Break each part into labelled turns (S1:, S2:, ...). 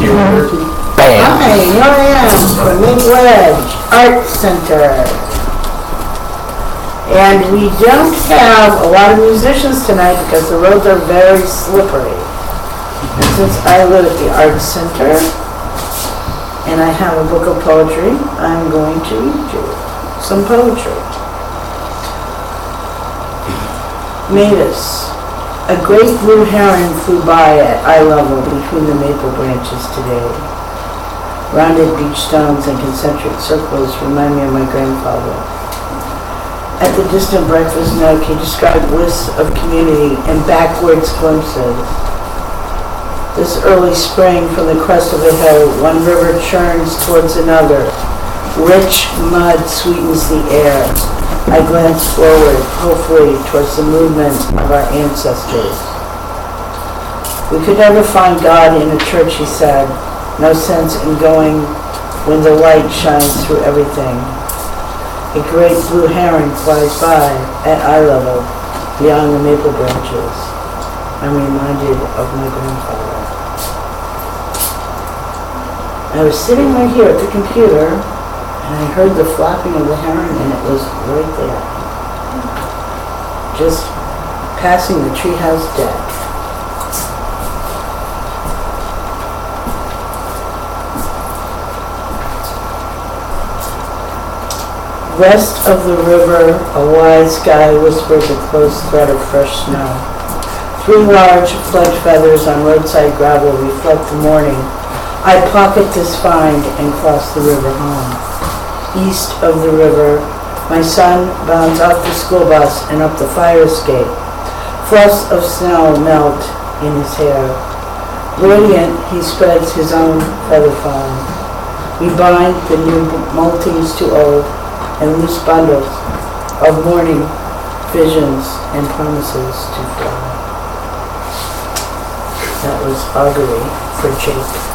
S1: Bam!
S2: Hi, here I am from Mid-Wedge Art Center. And we don't have a lot of musicians tonight because the roads are very slippery. And since I live at the Art Center and I have a book of poetry, I'm going to read you some poetry. Mavis. A great blue heron flew by at eye level between the maple branches today. Rounded beach stones and concentric circles remind me of my grandfather. At the distant breakfast nook, he described lists of community and backwards glimpses. This early spring, from the crest of the hill, one river churns towards another. Rich mud sweetens the air. I glance forward, hopefully towards the movement of our ancestors. We could never find God in a church, he said. No sense in going when the light shines through everything. A great blue heron flies by at eye level beyond the maple branches. I'm reminded of my grandfather. I was sitting right here at the computer and I heard the flapping of the heron and it was right there. Just passing the treehouse deck. West of the river, a wide sky whispers a close thread of fresh snow. 3 large flood feathers on roadside gravel reflect the morning. I pocket this find and cross the river home. East of the river, my son bounds off the school bus and up the fire escape. Fluffs of snow melt in his hair. Radiant, he spreads his own feather foam. We bind the new moltings to old and loose bundles of morning visions and promises to fly. That was augury for Jake.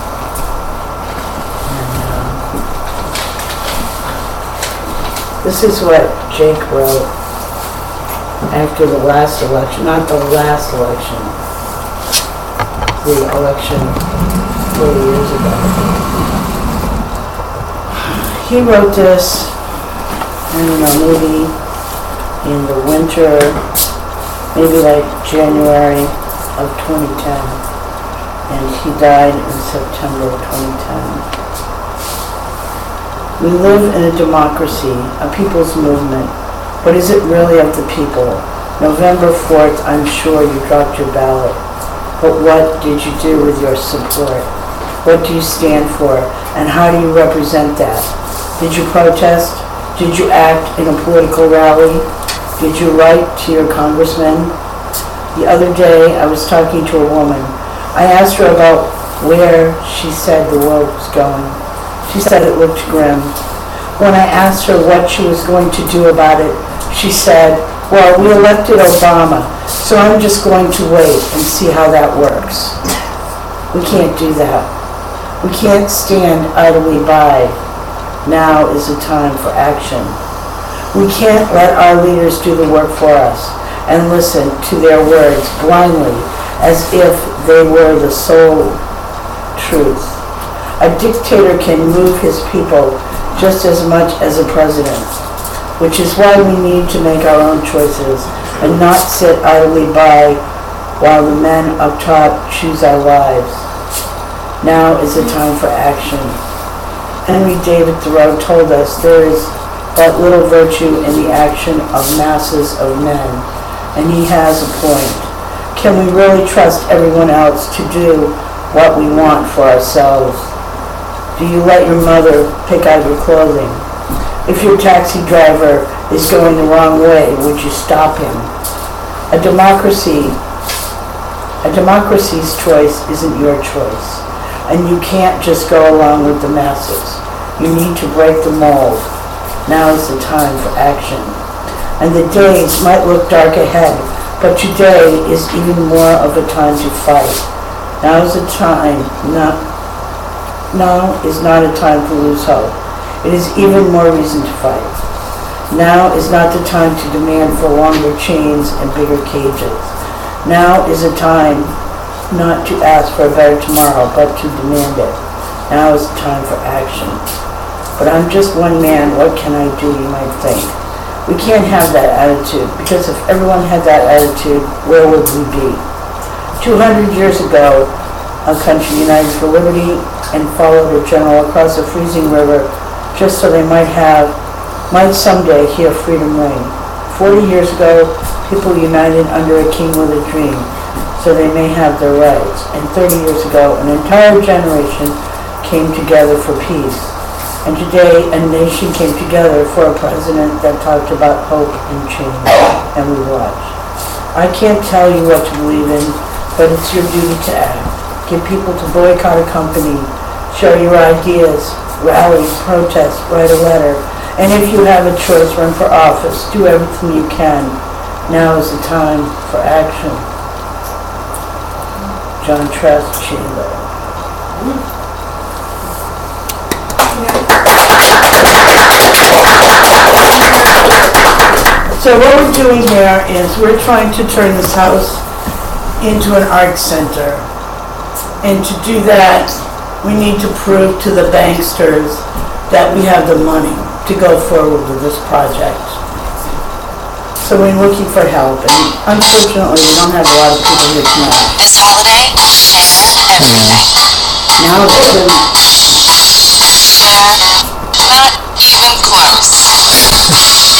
S2: This is what Jake wrote after the last election, not the last election, the election 4 years ago. He wrote this, I don't know, maybe in the winter, maybe like January of 2010, and he died in September of 2010. We live in a democracy, a people's movement. But is it really of the people? November 4th, I'm sure you dropped your ballot. But what did you do with your support? What do you stand for? And how do you represent that? Did you protest? Did you act in a political rally? Did you write to your congressman? The other day, I was talking to a woman. I asked her about where she said the world was going. She said it looked grim. When I asked her what she was going to do about it, she said, well, we elected Obama, so I'm just going to wait and see how that works. We can't do that. We can't stand idly by. Now is the time for action. We can't let our leaders do the work for us and listen to their words blindly as if they were the sole truth. A dictator can move his people just as much as a president, which is why we need to make our own choices and not sit idly by while the men up top choose our lives. Now is the time for action. Henry David Thoreau told us there is but little virtue in the action of masses of men, and he has a point. Can we really trust everyone else to do what we want for ourselves? Do you let your mother pick out your clothing? If your taxi driver is going the wrong way, would you stop him? A democracy's choice isn't your choice, and you can't just go along with the masses. You need to break the mold. Now is the time for action. And the days might look dark ahead, but today is even more of a time to fight. Now is the time, Now is not a time to lose hope. It is even more reason to fight. Now is not the time to demand for longer chains and bigger cages. Now is a time not to ask for a better tomorrow, but to demand it. Now is the time for action. But I'm just one man, what can I do, you might think. We can't have that attitude, because if everyone had that attitude, where would we be? 200 years ago, a country united for liberty and followed a general across a freezing river just so they might someday hear freedom ring. 40 years ago, people united under a king with a dream so they may have their rights. And 30 years ago, an entire generation came together for peace. And today, a nation came together for a president that talked about hope and change, and we watched. I can't tell you what to believe in, but it's your duty to act. Get people to boycott a company, share your ideas, rally, protest, write a letter, and if you have a choice, run for office. Do everything you can. Now is the time for action. John Trust Chamber. So what we're doing here is we're trying to turn this house into an art center. And to do that, we need to prove to the banksters that we have the money to go forward with this project. So we're looking for help, and unfortunately, we don't have a lot of people here tonight.
S1: This holiday, share everything.
S2: Now it's been